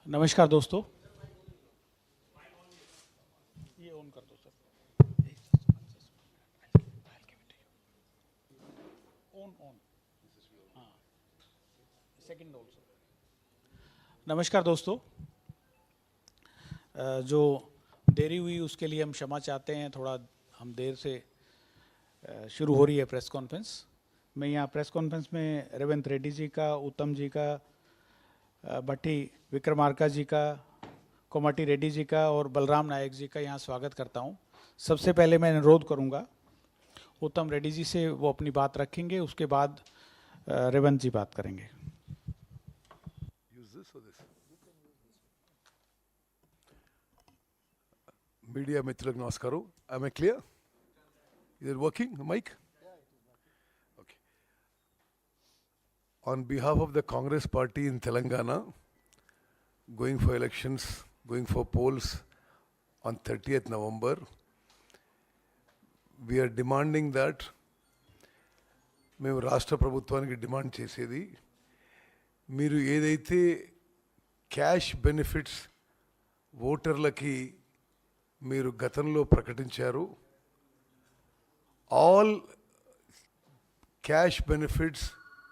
नमस्कार दोस्तों। ये ऑन कर दो सर। On on. हाँ, सेकंड ऑल्सो। नमस्कार दोस्तों। जो देरी हुई उसके लिए हम क्षमा चाहते हैं। थोड़ा हम देर से शुरू हो रही है प्रेस कॉन्फ्रेंस। मैं यहाँ प्रेस कॉन्फ्रेंस में रेवंत रेड्डी जी का, उत्तम जी का, भट्टी विक्रमार्का जी का, कोमाटी रेड्डी जी का और बलराम नायक जी का यहाँ स्वागत करता हूँ। सबसे पहले मैं अनुरोध करूँगा उत्तम रेड्डी जी से, वो अपनी बात रखेंगे, उसके बाद रेवंत जी बात करेंगे। Media మిత్రులకు నమస్కారం. Am I clear? Is it working, the mic? Okay. On behalf of the Congress party in Telangana, going for elections, going for polls on 30th November, we are demanding that మేము రాష్ట్ర ప్రభుత్వానికి demand చేసేది, మీరు ఏదైతే cash benefits ఓటర్లకి మీరు గతంలో ప్రకటించారు, all cash benefits,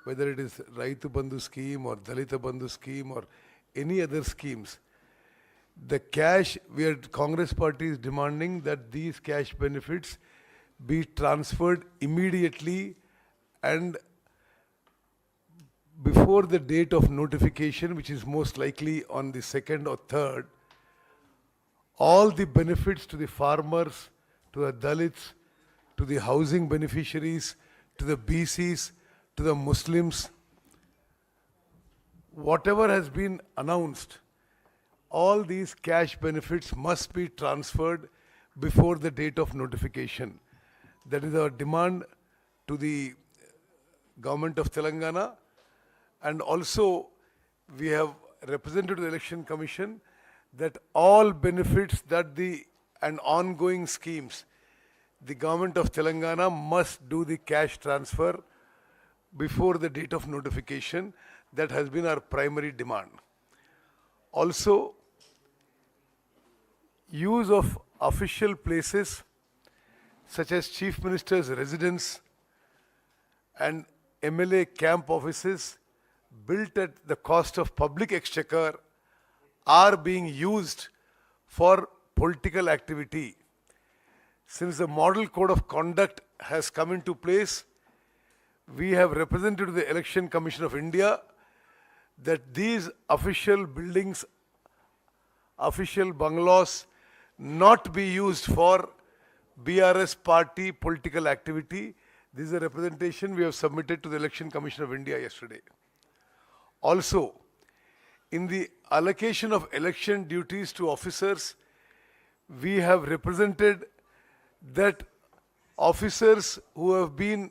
whether it is Rythu Bandhu scheme or Dalit Bandhu scheme or any other schemes, the cash, Congress party is demanding that these cash benefits be transferred immediately and before the date of notification, which is most likely on the 2nd or 3rd, all the benefits to the farmers, to the Dalits, to the housing beneficiaries, to the BCs, to the Muslims, whatever has been announced, all these cash benefits must be transferred before the date of notification. That is our demand to the government of Telangana, and also we have represented to the Election Commission that all benefits and ongoing schemes, the government of Telangana must do the cash transfer before the date of notification. That has been our primary demand. Also, use of official places such as Chief Minister's residence and MLA camp offices built at the cost of public exchequer are being used for political activity. Since the model code of conduct has come into place, we have represented to the Election Commission of India that these official buildings, official bungalows, not be used for BRS party political activity. This is a representation we have submitted to the Election Commission of India yesterday. Also, in the allocation of election duties to officers, we have represented that officers who have been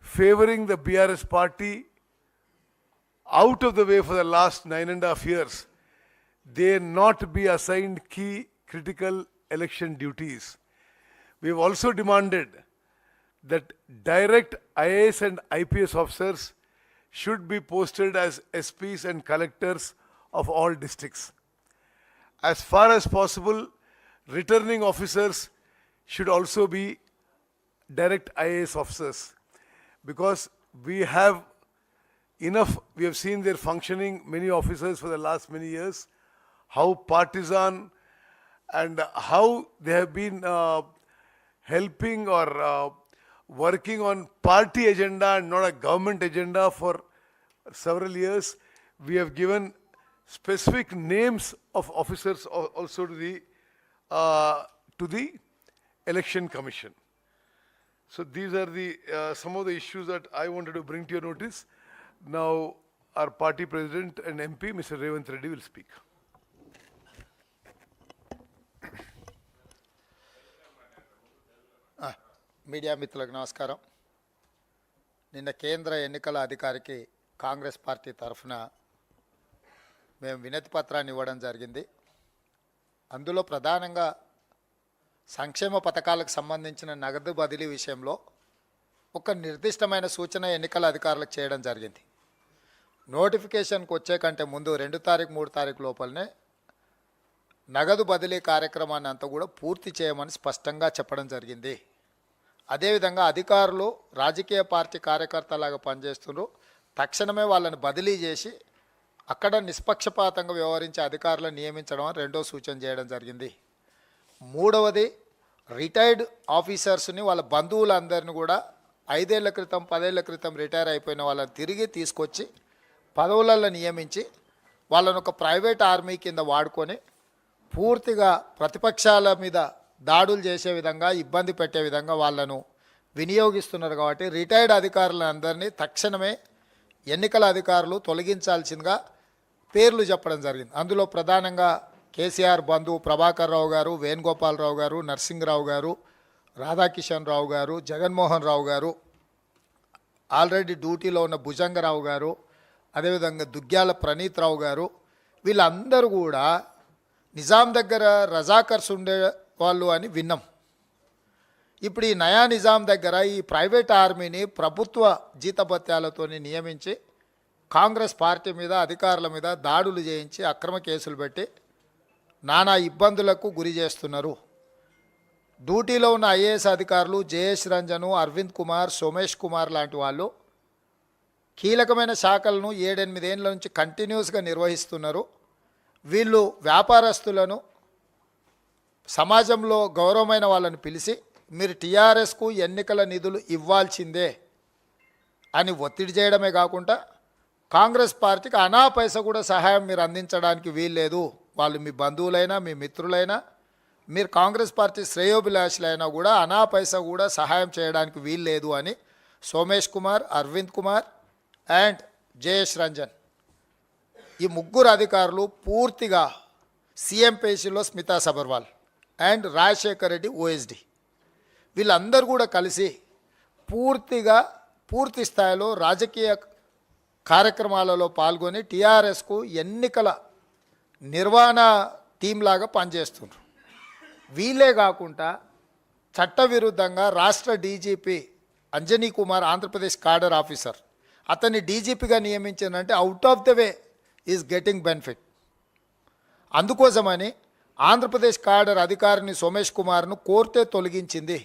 favoring the BRS party out of the way for the last 9.5 years, they not be assigned key critical election duties. We have also demanded that direct IAS and IPS officers should be posted as SPs and collectors of all districts. As far as possible, returning officers should also be direct IAS officers, because we have seen their functioning, many officers for the last many years, how partisan and how they have been helping or working on party agenda and not a government agenda for several years. We have given specific names of officers also to the Election Commission. So these are the some of the issues that I wanted to bring to your notice. Now our party president and MP, Mr. Revanth Reddy, will speak. Media మిత్రులకు నమస్కారం. నిన్న కేంద్ర ఎన్నికల అధికారికి Congress party తరఫున మేము వినతి పత్రాన్ని ఇవ్వడం జరిగింది. అందులో ప్రధానంగా సంక్షేమ పథకాలకు సంబంధించిన నగదు బదిలీ విషయంలో ఒక నిర్దిష్టమైన సూచన ఎన్నికల అధికారులకు చేయడం జరిగింది. నోటిఫికేషన్కి వచ్చే కంటే ముందు 2 తారీఖు 3 తారీఖు లోపలనే నగదు బదిలీ కార్యక్రమాన్ని అంతా కూడా పూర్తి చేయమని స్పష్టంగా చెప్పడం జరిగింది. అదేవిధంగా అధికారులు రాజకీయ పార్టీ కార్యకర్తలాగా పనిచేస్తున్నారు, తక్షణమే వాళ్ళని బదిలీ చేసి అక్కడ నిష్పక్షపాతంగా వ్యవహరించే అధికారులను నియమించడం అని రెండో సూచన చేయడం జరిగింది. మూడవది, రిటైర్డ్ ఆఫీసర్స్ని వాళ్ళ బంధువులందరినీ కూడా 5 ఏళ్ల క్రితం 10 ఏళ్ల క్రితం రిటైర్ అయిపోయిన వాళ్ళని తిరిగి తీసుకొచ్చి పదవులలో నియమించి వాళ్ళను ఒక ప్రైవేట్ ఆర్మీ కింద వాడుకొని పూర్తిగా ప్రతిపక్షాల మీద దాడులు చేసే విధంగా, ఇబ్బంది పెట్టే విధంగా వాళ్ళను వినియోగిస్తున్నారు. కాబట్టి రిటైర్డ్ అధికారులందరినీ తక్షణమే ఎన్నికల అధికారులు తొలగించాల్సిందిగా పేర్లు చెప్పడం జరిగింది. అందులో ప్రధానంగా కేసీఆర్ బంధువు ప్రభాకర్ రావు గారు, వేణుగోపాలరావు గారు, నరసింహరావు గారు, రాధాకిషన్ రావు గారు, జగన్మోహన్ రావు గారు, ఆల్రెడీ డ్యూటీలో ఉన్న భుజంగరావు గారు, అదేవిధంగా దుగ్గ్యాల ప్రణీత్ రావు గారు, వీళ్ళందరూ కూడా నిజాం దగ్గర రజాకర్స్ ఉండే వాళ్ళు అని విన్నాం. ఇప్పుడు ఈ నయా నిజాం దగ్గర ఈ ప్రైవేట్ ఆర్మీని ప్రభుత్వ జీతభత్యాలతో నియమించి కాంగ్రెస్ పార్టీ మీద, అధికారుల మీద దాడులు చేయించి అక్రమ కేసులు పెట్టి నానా ఇబ్బందులకు గురి చేస్తున్నారు. డ్యూటీలో ఉన్న ఐఏఎస్ అధికారులు జయేష్ రంజను, అరవింద్ కుమార్, సోమేష్ కుమార్ లాంటి వాళ్ళు కీలకమైన శాఖలను 7-8 ఏళ్ళ నుంచి కంటిన్యూస్గా నిర్వహిస్తున్నారు. వీళ్ళు వ్యాపారస్తులను, సమాజంలో గౌరవమైన వాళ్ళని పిలిచి మీరు టీఆర్ఎస్కు ఎన్నికల నిధులు ఇవ్వాల్సిందే అని ఒత్తిడి చేయడమే కాకుండా కాంగ్రెస్ పార్టీకి అనా పైసా కూడా సహాయం మీరు అందించడానికి వీల్లేదు, వాళ్ళు మీ బంధువులైనా మీ మిత్రులైనా మీరు కాంగ్రెస్ పార్టీ శ్రేయోభిలాషులైనా కూడా అనా పైసా కూడా సహాయం చేయడానికి వీల్లేదు అని సోమేష్ కుమార్, అరవింద్ కుమార్ అండ్ జయేష్ రంజన్ ఈ ముగ్గురు అధికారులు పూర్తిగా సిఎంపీసీలో స్మితా సబర్వాల్ అండ్ రాజశేఖర్ రెడ్డి ఓఎస్డి వీళ్ళందరూ కూడా కలిసి పూర్తి స్థాయిలో రాజకీయ కార్యక్రమాలలో పాల్గొని టీఆర్ఎస్కు ఎన్నికల నిర్వహణ టీంలాగా పనిచేస్తున్నారు. వీళ్ళే కాకుండా చట్టవిరుద్ధంగా రాష్ట్ర DGP Anjani Kumar, Andhra Pradesh cadre officer, అతన్ని డీజీపీగా నియమించిందంటే out of the way is getting benefit. అందుకోసమని ఆంధ్రప్రదేశ్ కాడర్ అధికారిని సోమేష్ కుమార్ను కోర్టే తొలగించింది.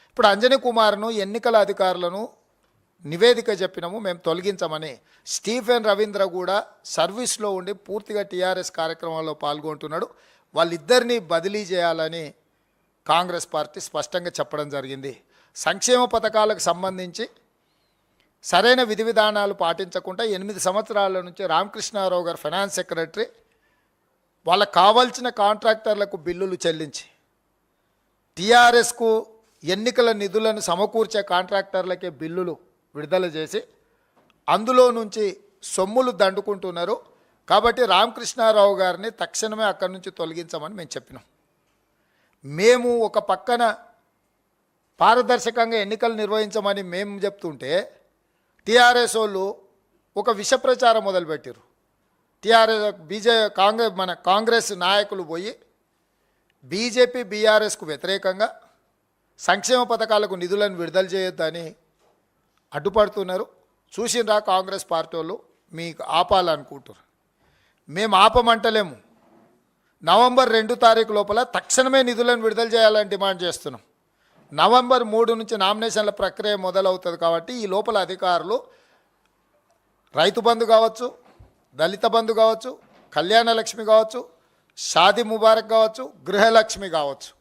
ఇప్పుడు అంజనీ కుమార్ను ఎన్నికల అధికారులను నివేదిక చెప్పినాము మేము తొలగించమని. స్టీఫెన్ రవీంద్ర కూడా సర్వీస్లో ఉండి పూర్తిగా టీఆర్ఎస్ కార్యక్రమంలో పాల్గొంటున్నాడు. వాళ్ళిద్దరినీ బదిలీ చేయాలని కాంగ్రెస్ పార్టీ స్పష్టంగా చెప్పడం జరిగింది. సంక్షేమ పథకాలకు సంబంధించి సరైన విధి విధానాలు పాటించకుండా 8 సంవత్సరాల నుంచి రామకృష్ణారావు గారు ఫైనాన్స్ సెక్రటరీ వాళ్ళకు కావాల్సిన కాంట్రాక్టర్లకు బిల్లులు చెల్లించి టీఆర్ఎస్కు ఎన్నికల నిధులను సమకూర్చే కాంట్రాక్టర్లకే బిల్లులు విడుదల చేసి అందులో నుంచి సొమ్ములు దండుకుంటున్నారు. కాబట్టి రామకృష్ణారావు గారిని తక్షణమే అక్కడి నుంచి తొలగించమని మేము చెప్పినాం. మేము ఒక పక్కన పారదర్శకంగా ఎన్నికలు నిర్వహించమని మేము చెప్తుంటే టీఆర్ఎస్ వాళ్ళు ఒక విష ప్రచారం మొదలుపెట్టారు. కాంగ్రెస్ నాయకులు పోయి బీజేపీ బీఆర్ఎస్కు వ్యతిరేకంగా సంక్షేమ పథకాలకు నిధులను విడుదల చేయొద్దని అడ్డుపడుతున్నారు. చూసినరా కాంగ్రెస్ పార్టీ వాళ్ళు మీకు ఆపాలనుకుంటారు. మేము ఆపమంటలేము. నవంబర్ 2 తారీఖు లోపల తక్షణమే నిధులను విడుదల చేయాలని డిమాండ్ చేస్తున్నాం. నవంబర్ 3 నుంచి నామినేషన్ల ప్రక్రియ మొదలవుతుంది. కాబట్టి ఈ లోపల అధికారులు రైతు బంధు కావచ్చు, దళిత బంధు కావచ్చు, కళ్యాణ లక్ష్మి కావచ్చు, షాదీ ముబారక్ కావచ్చు, గృహలక్ష్మి కావచ్చు,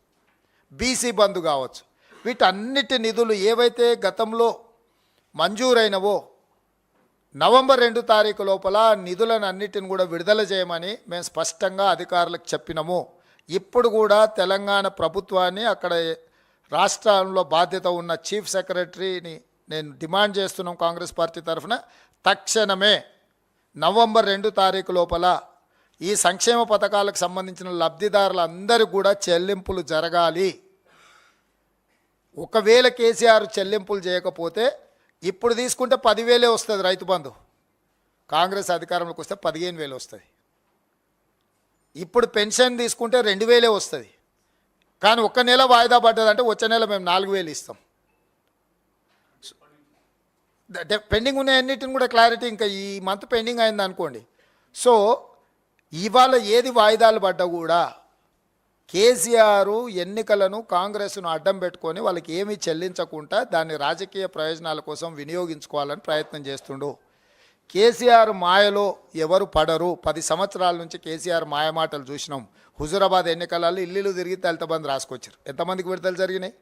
బీసీ బంధు కావచ్చు, వీటన్నిటి నిధులు ఏవైతే గతంలో మంజూరైనవో నవంబర్ 2 తారీఖు లోపల నిధులను అన్నిటిని కూడా విడుదల చేయమని మేము స్పష్టంగా అధికారులకు చెప్పినాము. ఇప్పుడు కూడా తెలంగాణ ప్రభుత్వాన్ని, అక్కడ రాష్ట్రంలో బాధ్యత ఉన్న చీఫ్ సెక్రటరీని నేను డిమాండ్ చేస్తున్నాం కాంగ్రెస్ పార్టీ తరఫున, తక్షణమే నవంబర్ 2 తారీఖు లోపల ఈ సంక్షేమ పథకాలకు సంబంధించిన లబ్ధిదారులందరికీ కూడా చెల్లింపులు జరగాలి. ఒకవేళ కేసీఆర్ చెల్లింపులు చేయకపోతే ఇప్పుడు తీసుకుంటే 10,000 వస్తుంది రైతు బంధు, కాంగ్రెస్ అధికారంలోకి వస్తే 15,000 వస్తుంది. ఇప్పుడు పెన్షన్ తీసుకుంటే 2,000 వస్తుంది. కానీ ఒక్క నెల వాయిదా పడ్డదంటే వచ్చే నెల మేము 4,000 ఇస్తాం. పెండింగ్ ఉన్న అన్నిటిని కూడా క్లారిటీ ఇంకా ఈ మంత్ పెండింగ్ అయింది అనుకోండి. సో ఇవాళ ఏది వాయిదాలు పడ్డా కూడా కేసీఆర్ ఎన్నికలను కాంగ్రెస్ను అడ్డం పెట్టుకొని వాళ్ళకి ఏమీ చెల్లించకుండా దాన్ని రాజకీయ ప్రయోజనాల కోసం వినియోగించుకోవాలని ప్రయత్నం చేస్తుండు. కేసీఆర్ మాయలో ఎవరు పడరు. 10 సంవత్సరాల నుంచి కేసీఆర్ మాయమాటలు చూసినాం. హుజూరాబాద్ ఎన్నికలలో ఇల్లు తిరిగి దళిత బంధు రాసుకొచ్చారు. ఎంతమందికి విడుదల జరిగినాయి?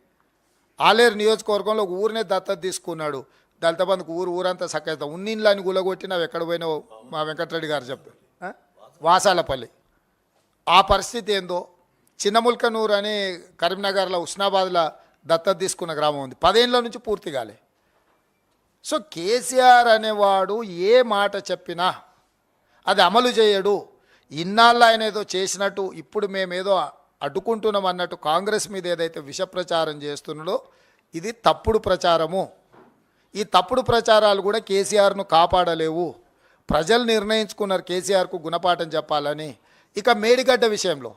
ఆలేరు నియోజకవర్గంలో ఒక ఊరినే దత్తత తీసుకున్నాడు. దళిత బంధుకు ఊరంతా సక్కత ఉన్నిళ్ళని గులగొట్టి నావు ఎక్కడ పోయినావు మా వెంకటరెడ్డి గారు చెప్పారు. వాసాలపల్లి ఆ పరిస్థితి ఏందో. చిన్నముల్కనూరు అని కరీంనగర్లో హుస్నాబాద్లో దత్తత తీసుకున్న గ్రామం ఉంది. 10 ఏళ్ళ నుంచి పూర్తి కాలే. సో కేసీఆర్ అనేవాడు ఏ మాట చెప్పినా అది అమలు చేయడు. ఇన్నాళ్ళు ఆయన ఏదో చేసినట్టు ఇప్పుడు మేమేదో అడ్డుకుంటున్నాం అన్నట్టు కాంగ్రెస్ మీద ఏదైతే విష ప్రచారం చేస్తున్నాడో ఇది తప్పుడు ప్రచారము. ఈ తప్పుడు ప్రచారాలు కూడా కేసీఆర్ను కాపాడలేవు. ప్రజలు నిర్ణయించుకున్నారు కేసీఆర్కు గుణపాఠం చెప్పాలని. ఇక మేడిగడ్డ విషయంలో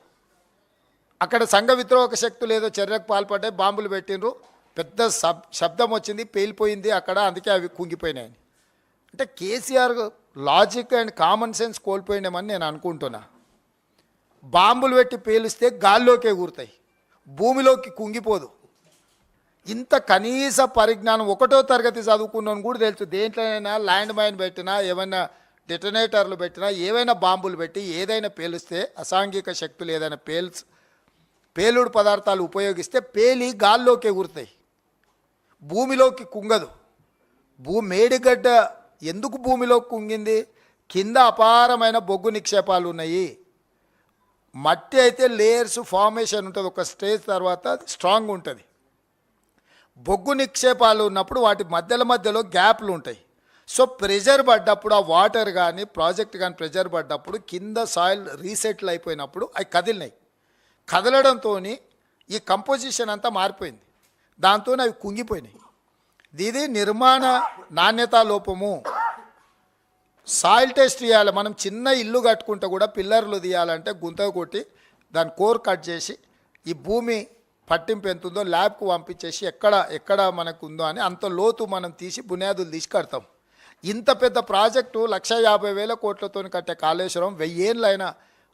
అక్కడ సంఘ విద్రోహక శక్తులు ఏదో చర్యకు పాల్పడ్డాయి, బాంబులు పెట్టిండ్రు, పెద్ద శబ్దం వచ్చింది, పేలిపోయింది అక్కడ, అందుకే అవి కుంగిపోయినాయని. అంటే KCR logic and common sense కోల్పోయినామని నేను అనుకుంటున్నా. బాంబులు పెట్టి పేలిస్తే గాల్లోకి ఎగురుతాయి, భూమిలోకి కుంగిపోదు. ఇంత కనీస పరిజ్ఞానం 1వ తరగతి చదువుకున్నాను కూడా తెలుసు. దేంట్లోనైనా ల్యాండ్ మైన్ పెట్టినా, ఏమైనా డెటనేటర్లు పెట్టినా, ఏవైనా బాంబులు పెట్టి ఏదైనా పేలిస్తే, అసాంఘిక శక్తులు ఏదైనా పేలుడు పదార్థాలు ఉపయోగిస్తే పేలి గాల్లోకి ఎగురుతాయి, భూమిలోకి కుంగదు. మేడిగడ్డ ఎందుకు భూమిలోకి కుంగింది? కింద అపారమైన బొగ్గు నిక్షేపాలు ఉన్నాయి. మట్టి అయితే లేయర్స్ ఫార్మేషన్ ఉంటుంది, ఒక స్టేజ్ తర్వాత స్ట్రాంగ్ ఉంటుంది. బొగ్గు నిక్షేపాలు ఉన్నప్పుడు వాటి మధ్యలో గ్యాప్లు ఉంటాయి. సో ప్రెషర్ పడ్డప్పుడు ఆ వాటర్ కానీ ప్రాజెక్ట్ కానీ ప్రెషర్ పడ్డప్పుడు కింద సాయిల్ రీసెటిల్ అయిపోయినప్పుడు అవి కదిలినాయి. కదలడంతో ఈ కంపోజిషన్ అంతా మారిపోయింది, దాంతో అవి కుంగిపోయినాయి. ఇది నిర్మాణ నాణ్యతా లోపము. సాయిల్ టెస్ట్ చేయాలి. మనం చిన్న ఇల్లు కట్టుకుంటే కూడా పిల్లర్లు తీయాలంటే గుంత కొట్టి దాని కోర్ కట్ చేసి ఈ భూమి పట్టింపు ఎంత ఉందో ల్యాబ్కు పంపించేసి ఎక్కడ మనకు ఉందో అని అంత లోతు మనం తీసి బునియాదులు తీసి కడతాం. ఇంత పెద్ద ప్రాజెక్టు 1,50,000 కోట్లతో కట్టే కాళేశ్వరం 1000 ఏళ్ళైనా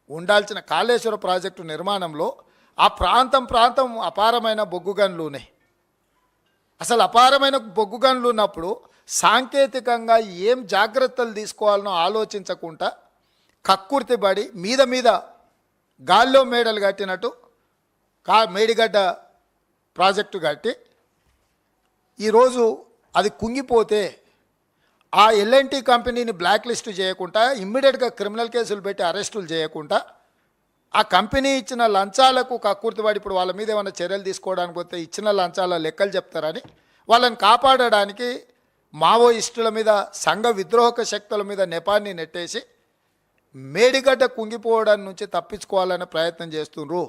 ఉండాల్సిన కాళేశ్వర ప్రాజెక్టు నిర్మాణంలో ఆ ప్రాంతం అపారమైన బొగ్గు గనులు ఉన్నాయి. అసలు అపారమైన బొగ్గు గనులు ఉన్నప్పుడు సాంకేతికంగా ఏం జాగ్రత్తలు తీసుకోవాలనో ఆలోచించకుండా కక్కుర్తిపడి మీద గాల్లో మేడలు కట్టినట్టు మేడిగడ్డ ప్రాజెక్టు కట్టి ఈరోజు అది కుంగిపోతే ఆ ఎల్ఎన్టీ కంపెనీని బ్లాక్ లిస్ట్ చేయకుండా, ఇమ్మీడియట్గా క్రిమినల్ కేసులు పెట్టి అరెస్టులు చేయకుండా, ఆ కంపెనీ ఇచ్చిన లంచాలకు కక్కుర్తిపడి ఇప్పుడు వాళ్ళ మీద ఏమైనా చర్యలు తీసుకోవడానికి పోతే ఇచ్చిన లంచాల లెక్కలు చెప్తారని వాళ్ళని కాపాడడానికి మావోయిస్టుల మీద, సంఘ విద్రోహక శక్తుల మీద నెపాన్ని నెట్టేసి మేడిగడ్డ కుంగిపోవడం నుంచి తప్పించుకోవాలనే ప్రయత్నం చేస్తుండ్రు.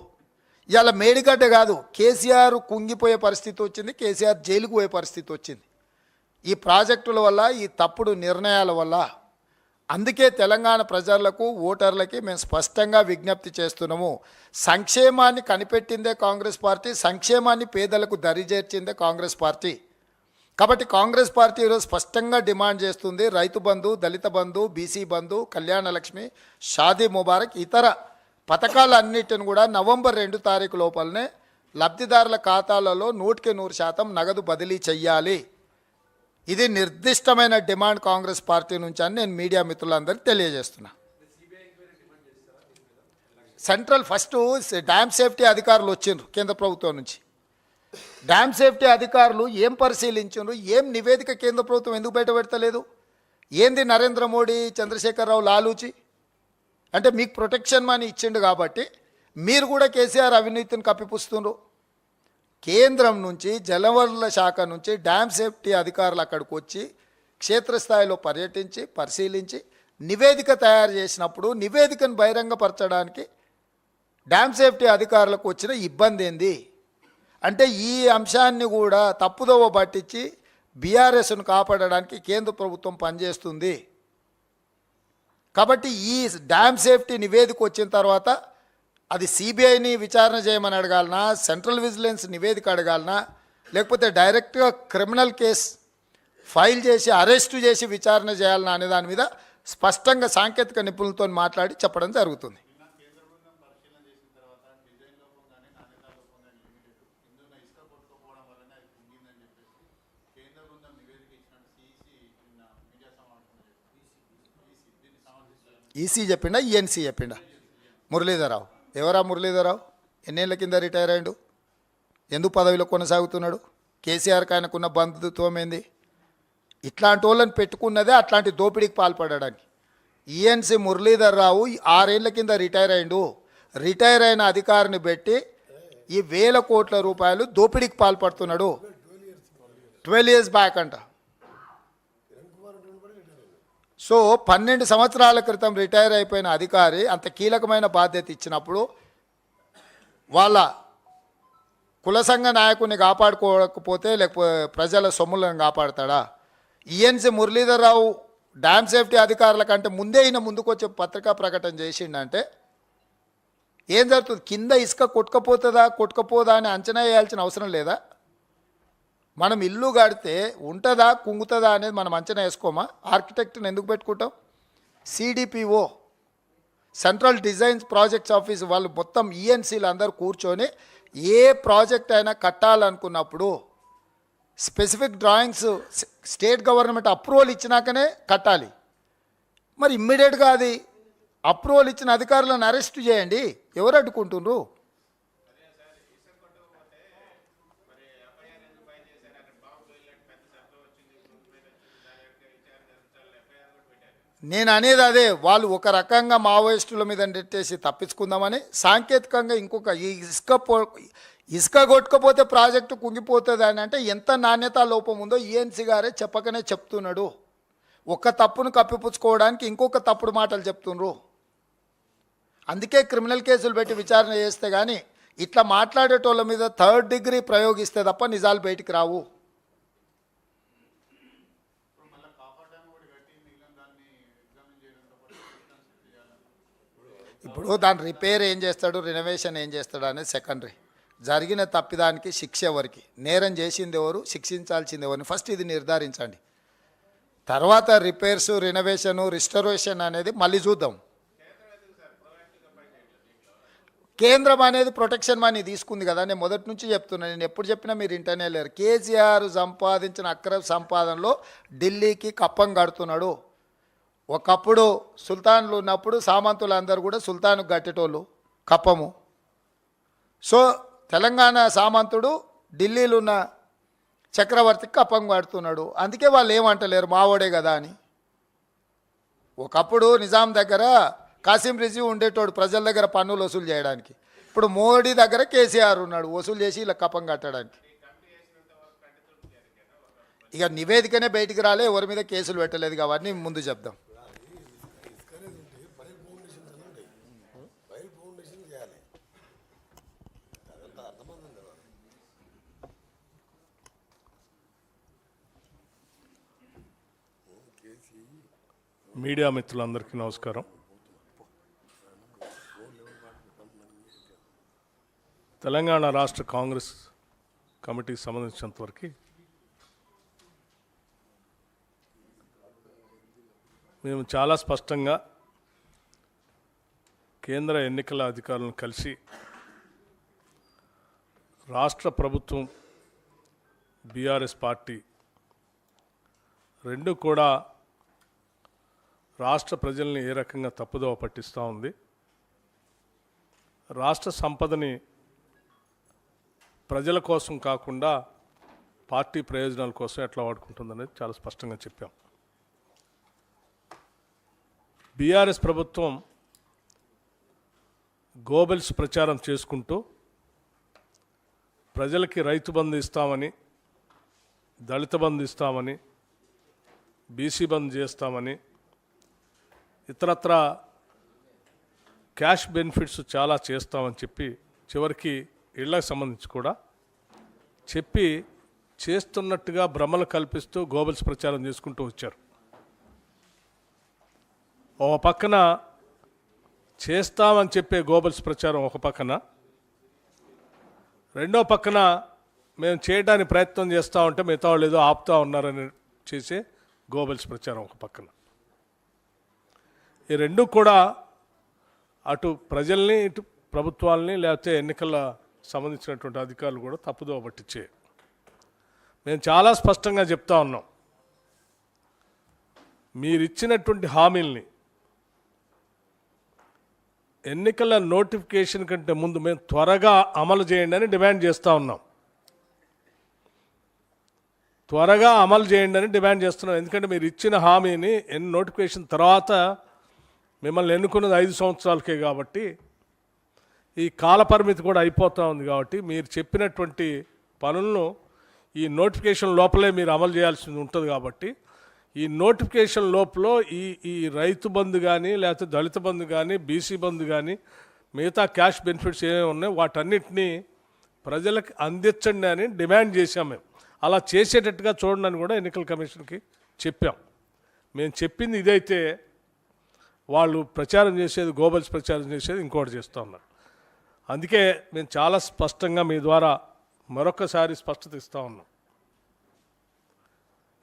ఇవాళ మేడిగడ్డ కాదు, కేసీఆర్ కుంగిపోయే పరిస్థితి వచ్చింది, కేసీఆర్ జైలుకు పోయే పరిస్థితి వచ్చింది ఈ ప్రాజెక్టుల వల్ల, ఈ తప్పుడు నిర్ణయాల వల్ల. అందుకే తెలంగాణ ప్రజలకు, ఓటర్లకి మేము స్పష్టంగా విజ్ఞప్తి చేస్తున్నాము. సంక్షేమాన్ని కనిపెట్టిందే కాంగ్రెస్ పార్టీ, సంక్షేమాన్ని పేదలకు దరిచేర్చిందే కాంగ్రెస్ పార్టీ. కాబట్టి కాంగ్రెస్ పార్టీ ఈరోజు స్పష్టంగా డిమాండ్ చేస్తుంది, రైతు బంధు, దళిత బంధు, బీసీ బంధు, కళ్యాణ లక్ష్మి, షాదీ ముబారక్ ఇతర పథకాలన్నిటిని కూడా నవంబర్ 2 తారీఖు లోపలనే లబ్ధిదారుల ఖాతాలలో 100% నగదు బదిలీ చెయ్యాలి. ఇది నిర్దిష్టమైన డిమాండ్ కాంగ్రెస్ పార్టీ నుంచి అని నేను మీడియా మిత్రులందరికీ తెలియజేస్తున్నా. సెంట్రల్ ఫస్ట్ డ్యామ్ సేఫ్టీ అధికారులు వచ్చిండ్రు కేంద్ర ప్రభుత్వం నుంచి. డ్యామ్ సేఫ్టీ అధికారులు ఏం పరిశీలించారు, ఏం నివేదిక కేంద్ర ప్రభుత్వం ఎందుకు బయట పెడతలేదు? ఏంది నరేంద్ర మోడీ, చంద్రశేఖరరావు లాలూచి? అంటే మీకు ప్రొటెక్షన్ మనీ ఇచ్చిండు కాబట్టి మీరు కూడా కేసీఆర్ అవినీతిని కప్పిపుస్తున్నారు. కేంద్రం నుంచి, జలవనరుల శాఖ నుంచి డ్యామ్ సేఫ్టీ అధికారులు అక్కడికి వచ్చి క్షేత్రస్థాయిలో పర్యటించి పరిశీలించి నివేదిక తయారు చేసినప్పుడు నివేదికను బహిరంగపరచడానికి డ్యామ్ సేఫ్టీ అధికారులకు వచ్చిన ఇబ్బంది ఏంది? అంటే ఈ అంశాన్ని కూడా తప్పుదోవ పట్టించి బీఆర్ఎస్ను కాపాడడానికి కేంద్ర ప్రభుత్వం పనిచేస్తుంది. కాబట్టి ఈ డ్యామ్ సేఫ్టీ నివేదిక వచ్చిన తర్వాత అది సిబిఐని విచారణ చేయమని అడగాలనా, సెంట్రల్ విజిలెన్స్ నివేదిక అడగాలనా, లేకపోతే డైరెక్ట్గా క్రిమినల్ కేస్ ఫైల్ చేసి అరెస్టు చేసి విచారణ చేయాలని అనే దాని మీద స్పష్టంగా సాంకేతిక నిపుణులతో మాట్లాడి చెప్పడం జరుగుతుంది. ఈసీ చెప్పిండా, ఈఎన్సీ చెప్పిండా? మురళీధరరావు. ఎవరా మురళీధరరావు? ఎన్నేళ్ల కింద రిటైర్ అయ్యాడు? ఎందుకు పదవిలో కొనసాగుతున్నాడు? కేసీఆర్కి ఆయనకున్న బంధుత్వం ఏంది? ఇట్లాంటి వాళ్ళని పెట్టుకున్నదే అట్లాంటి దోపిడీకి పాల్పడడానికి. ఈఎన్సీ మురళీధరరావు 6 ఏళ్ల కింద రిటైర్ అయ్యిండు. రిటైర్ అయిన అధికారిని పెట్టి ఈ 1000 కోట్ల రూపాయలు దోపిడీకి పాల్పడుతున్నాడు. 12 years బ్యాక్ అంట. సో 12 సంవత్సరాల క్రితం రిటైర్ అయిపోయిన అధికారి అంత కీలకమైన బాధ్యత ఇచ్చినప్పుడు వాళ్ళ కుల సంఘ నాయకుడిని కాపాడుకోకపోతే లేకపోతే ప్రజల సొమ్ములను కాపాడతాడా? ఈఎన్సీ మురళీధరరావు డ్యామ్ సేఫ్టీ అధికారుల కంటే ముందే ఈయన ముందుకు వచ్చే పత్రికా ప్రకటన చేసిండంటే ఏం జరుగుతుంది? కింద ఇసుక కొట్టుకపోదా అని అంచనా వేయాల్సిన అవసరం లేదా? మనం ఇల్లు కడితే ఉంటుందా కుంగుతుందా అనేది మనం అంచనా వేసుకోమా? ఆర్కిటెక్ట్ని ఎందుకు పెట్టుకుంటాం? CDPO, central designs projects office వాళ్ళు మొత్తం ఈఎన్సీలు అందరూ కూర్చొని ఏ ప్రాజెక్ట్ అయినా కట్టాలనుకున్నప్పుడు specific drawings state government approval ఇచ్చినాకనే కట్టాలి. మరి ఇమ్మీడియట్గా అది అప్రూవల్ ఇచ్చిన అధికారులను అరెస్ట్ చేయండి. ఎవరు అడ్డుకుంటున్నారు? నేను అనేది అదే, వాళ్ళు ఒక రకంగా మావోయిస్టుల మీద నెట్టేసి తప్పించుకుందామని సాంకేతికంగా ఇంకొక ఈ ఇసుక కొట్టుకపోతే ప్రాజెక్టు కుంగిపోతుంది అని అంటే ఎంత నాణ్యతా లోపం ఉందో ఈఎన్సీ గారే చెప్పకనే చెప్తున్నాడు. ఒక తప్పును కప్పిపుచ్చుకోవడానికి ఇంకొక తప్పుడు మాటలు చెప్తున్నారు. అందుకే క్రిమినల్ కేసులు పెట్టి విచారణ చేస్తే కానీ ఇట్లా మాట్లాడేటోళ్ళ మీద 3rd degree ప్రయోగిస్తే తప్ప నిజాలు బయటికి రావు. ఇప్పుడు దాని రిపేర్ ఏం చేస్తాడు, రెనోవేషన్ ఏం చేస్తాడు అనేది సెకండరీ. జరిగిన తప్పిదానికి శిక్ష ఎవరికి, నేరం చేసింది ఎవరు, శిక్షించాల్సింది ఎవరిని ఫస్ట్ ఇది నిర్ధారించండి. తర్వాత రిపేర్స్, రెనోవేషను, రిస్టరేషన్ అనేది మళ్ళీ చూద్దాం. కేంద్రం అనేది ప్రొటెక్షన్ మనీ తీసుకుంది కదా. నేను మొదటి నుంచి చెప్తున్నాను, నేను ఎప్పుడు చెప్పినా మీరు ఇంటర్నే లేరు. కేసీఆర్ సంపాదించిన అక్రమ సంపాదనలో ఢిల్లీకి కప్పం కడుతున్నాడు. ఒకప్పుడు సుల్తాన్లు ఉన్నప్పుడు సామంతులు అందరూ కూడా సుల్తాన్కు కట్టేటోళ్ళు కప్పము. సో తెలంగాణ సామంతుడు ఢిల్లీలో ఉన్న చక్రవర్తికి కప్పం కడుతున్నాడు. అందుకే వాళ్ళు ఏమంటలేరు మావోడే కదా అని. ఒకప్పుడు నిజాం దగ్గర కాసిం రిజీ ఉండేటోడు ప్రజల దగ్గర పన్నులు వసూలు చేయడానికి. ఇప్పుడు మోడీ దగ్గర కేసీఆర్ ఉన్నాడు వసూలు చేసి ఇలా కప్పం కట్టడానికి. ఇక నివేదికనే బయటికి రాలే, ఎవరి మీద కేసులు పెట్టలేదు. అవన్నీ ముందు చెప్దాం. మీడియా మిత్రులందరికీ నమస్కారం. తెలంగాణ రాష్ట్ర కాంగ్రెస్ కమిటీకి సంబంధించినంతవరకు మేము చాలా స్పష్టంగా కేంద్ర ఎన్నికల అధికారులను కలిసి రాష్ట్ర ప్రభుత్వం బీఆర్ఎస్ పార్టీ రెండు కూడా రాష్ట్ర ప్రజల్ని ఏ రకంగా తప్పుదోవ పట్టిస్తూ ఉంది, రాష్ట్ర సంపదని ప్రజల కోసం కాకుండా పార్టీ ప్రయోజనాల కోసం ఎట్లా వాడుకుంటుందనేది చాలా స్పష్టంగా చెప్పాం. బీఆర్ఎస్ ప్రభుత్వం గోబెల్స్ ప్రచారం చేసుకుంటూ ప్రజలకి రైతు బంధు ఇస్తామని, దళిత బంధు ఇస్తామని, బీసీ బంధు చేస్తామని, ఇతరత్ర క్యాష్ బెనిఫిట్స్ చాలా చేస్తామని చెప్పి చివరికి ఇళ్లకు సంబంధించి కూడా చెప్పి చేస్తున్నట్టుగా భ్రమలు కల్పిస్తూ గోబెల్స్ ప్రచారం చేసుకుంటూ వచ్చారు. ఒక పక్కన చేస్తామని చెప్పే గోబెల్స్ ప్రచారం ఒక పక్కన, రెండో పక్కన మేము చేయడానికి ప్రయత్నం చేస్తూ ఉంటే మిగతా వాళ్ళు ఏదో ఆపుతూ ఉన్నారని చేసే గోబెల్స్ ప్రచారం ఒక పక్కన. ఈ రెండు కూడా అటు ప్రజల్ని ఇటు ప్రభుత్వాలని లేకపోతే ఎన్నికల సంబంధించినటువంటి అధికారులు కూడా తప్పుదోవ పట్టించే. మేము చాలా స్పష్టంగా చెప్తా ఉన్నాం, మీరు ఇచ్చినటువంటి హామీల్ని ఎన్నికల నోటిఫికేషన్ కంటే ముందు మేము త్వరగా అమలు చేయండి అని డిమాండ్ చేస్తూ ఉన్నాం. త్వరగా అమలు చేయండి అని డిమాండ్ చేస్తున్నాం. ఎందుకంటే మీరు ఇచ్చిన హామీని నోటిఫికేషన్ తర్వాత మిమ్మల్ని ఎన్నుకున్నది 5 సంవత్సరాలకే కాబట్టి ఈ కాల పరిమితి కూడా అయిపోతూ ఉంది. కాబట్టి మీరు చెప్పినటువంటి పనులను ఈ నోటిఫికేషన్ లోపలే మీరు అమలు చేయాల్సి ఉంటుంది. కాబట్టి ఈ నోటిఫికేషన్ లోపల ఈ రైతు బంధు కానీ లేకపోతే దళిత బంధు కానీ బీసీ బంధు కానీ మిగతా క్యాష్ బెనిఫిట్స్ ఏమేమి ఉన్నాయో వాటన్నిటినీ ప్రజలకు అందించండి అని డిమాండ్ చేశాం. మేము అలా చేసేటట్టుగా చూడండి అని కూడా ఎన్నికల కమిషన్కి చెప్పాం. మేము చెప్పింది ఇదైతే వాళ్ళు ప్రచారం చేసేది గోబెల్స్ ప్రచారం చేసేది ఇంకోటి చేస్తూ ఉన్నారు. అందుకే మేము చాలా స్పష్టంగా మీ ద్వారా మరొకసారి స్పష్టత ఇస్తూ ఉన్నాం.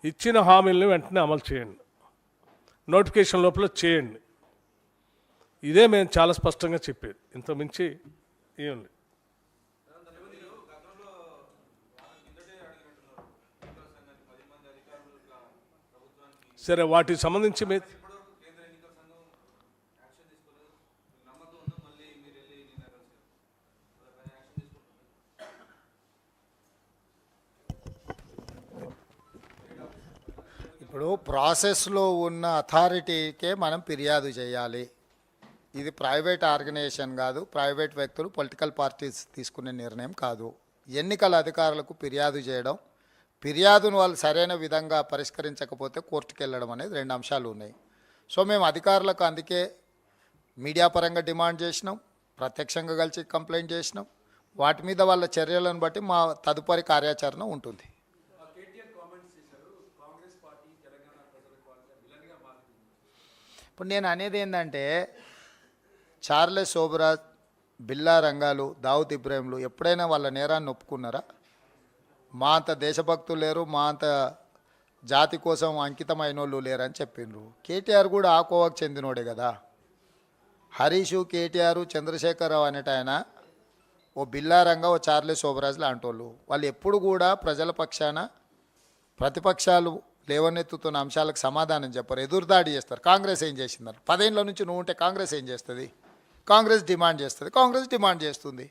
ఇచ్చిన హామీలను వెంటనే అమలు చేయండి, నోటిఫికేషన్ లోపల చేయండి. ఇదే మేము చాలా స్పష్టంగా చెప్పేది, ఇంత మించి ఏం లేదు. సరే, వాటికి సంబంధించి మీ ఇప్పుడు ప్రాసెస్లో ఉన్న అథారిటీకే మనం ఫిర్యాదు చేయాలి. ఇది ప్రైవేట్ ఆర్గనైజేషన్ కాదు, ప్రైవేట్ వ్యక్తులు పొలిటికల్ పార్టీస్ తీసుకునే నిర్ణయం కాదు. ఎన్నికల అధికారులకు ఫిర్యాదు చేయడం, ఫిర్యాదును వాళ్ళు సరైన విధంగా పరిష్కరించకపోతే కోర్టుకు వెళ్ళడం అనేది 2 అంశాలు ఉన్నాయి. సో మేము అధికారులకు అందుకే మీడియా పరంగా డిమాండ్ చేసినాం, ప్రత్యక్షంగా కలిసి కంప్లైంట్ చేసినాం. వాటి మీద వాళ్ళ చర్యలను బట్టి మా తదుపరి కార్యాచరణ ఉంటుంది. ఇప్పుడు నేను అనేది ఏంటంటే, చార్లెస్ శోభరాజ్, బిల్లా రంగాలు, దావుద్ ఇబ్రాహింలు ఎప్పుడైనా వాళ్ళ నేరాన్ని ఒప్పుకున్నారా? మా అంత దేశభక్తులు లేరు, మా అంత జాతి కోసం అంకితమైన వాళ్ళు లేరని చెప్పిండ్రు. కేటీఆర్ కూడా ఆ కోవకు చెందినోడే కదా. హరీషు, కేటీఆర్, చంద్రశేఖరరావు అనేట ఆయన ఓ బిల్లా రంగా, ఓ చార్లెస్ శోభరాజ్ లాంటి వాళ్ళు ఎప్పుడు కూడా ప్రజల పక్షాన ప్రతిపక్షాలు లేవనెత్తుతున్న అంశాలకు సమాధానం చెప్పరు, ఎదురుదాడి చేస్తారు. కాంగ్రెస్ ఏం చేసిందని 10 ఏళ్ళ నుంచి నువ్వు ఉంటే కాంగ్రెస్ ఏం చేస్తుంది? కాంగ్రెస్ డిమాండ్ చేస్తుంది, కాంగ్రెస్ డిమాండ్ చేస్తుంది.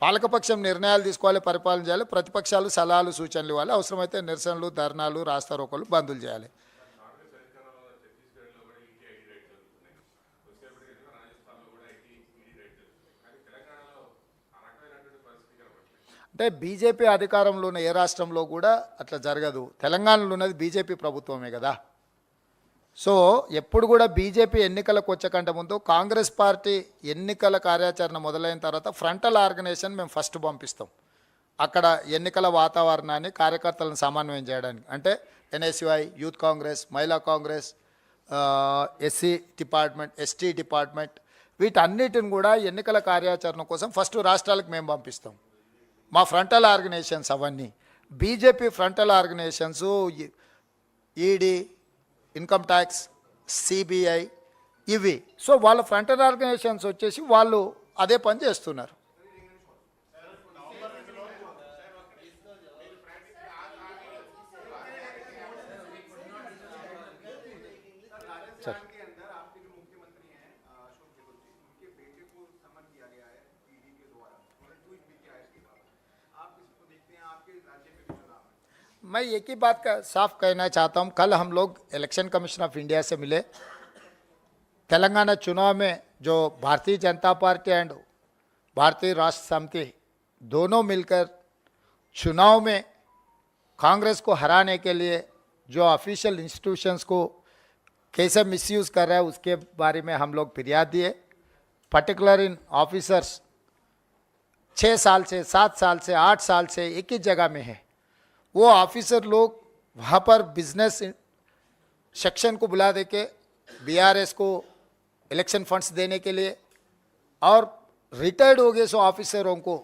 పాలకపక్షం నిర్ణయాలు తీసుకోవాలి, పరిపాలన చేయాలి, ప్రతిపక్షాలు సలహాలు సూచనలు ఇవ్వాలి, అవసరమైతే నిరసనలు, ధర్నాలు, రాస్తారోకోలు, బందులు చేయాలి. అంటే బీజేపీ అధికారంలో ఉన్న ఏ రాష్ట్రంలో కూడా అట్లా జరగదు. తెలంగాణలో ఉన్నది బీజేపీ ప్రభుత్వమే కదా. సో ఎప్పుడు కూడా బీజేపీ ఎన్నికలకు వచ్చేకంటే ముందు కాంగ్రెస్ పార్టీ ఎన్నికల కార్యాచరణ మొదలైన తర్వాత ఫ్రంటల్ ఆర్గనైజేషన్ మేము ఫస్ట్ పంపిస్తాం. అక్కడ ఎన్నికల వాతావరణాన్ని, కార్యకర్తలను సమన్వయం చేయడానికి. అంటే ఎన్ఎస్యుఐ, యూత్ కాంగ్రెస్, మహిళా Congress, SC department, ST department, వీటన్నిటిని కూడా ఎన్నికల కార్యాచరణ కోసం ఫస్ట్ రాష్ట్రాలకు మేము పంపిస్తాం. మా ఫ్రంటల్ ఆర్గనైజేషన్స్ అవన్నీ. BJP frontal organisations ED, income tax, CBI ఇవి. సో వాళ్ళ ఫ్రంటల్ ఆర్గనైజేషన్స్ వచ్చేసి వాళ్ళు అదే పని చేస్తున్నారు. मैं एक ही बात का साफ कहना चाहता हूँ, कल हम लोग इलेक्शन कमीशन ऑफ इंडिया से मिले. तेलंगाना चुनाव में जो भारतीय जनता पार्टी एंड भारतीय राष्ट्र समिति दोनों मिलकर चुनाव में कांग्रेस को हराने के लिए जो ऑफिशियल इंस्टीट्यूशंस को कैसे मिसयूज़ कर रहा है उसके बारे में हम लोग फिरियाद दिए. पर्टिकुलर इन ऑफिसर्स 6 साल से, 7 साल से, 8 साल से एक ही जगह में है. वो ऑफिसर लोग वहाँ पर बिजनेस सेक्शन को बुला दे के बीआरएस को इलेक्शन फंड्स देने के लिए, और रिटायर्ड हो गए सो ऑफिसरों को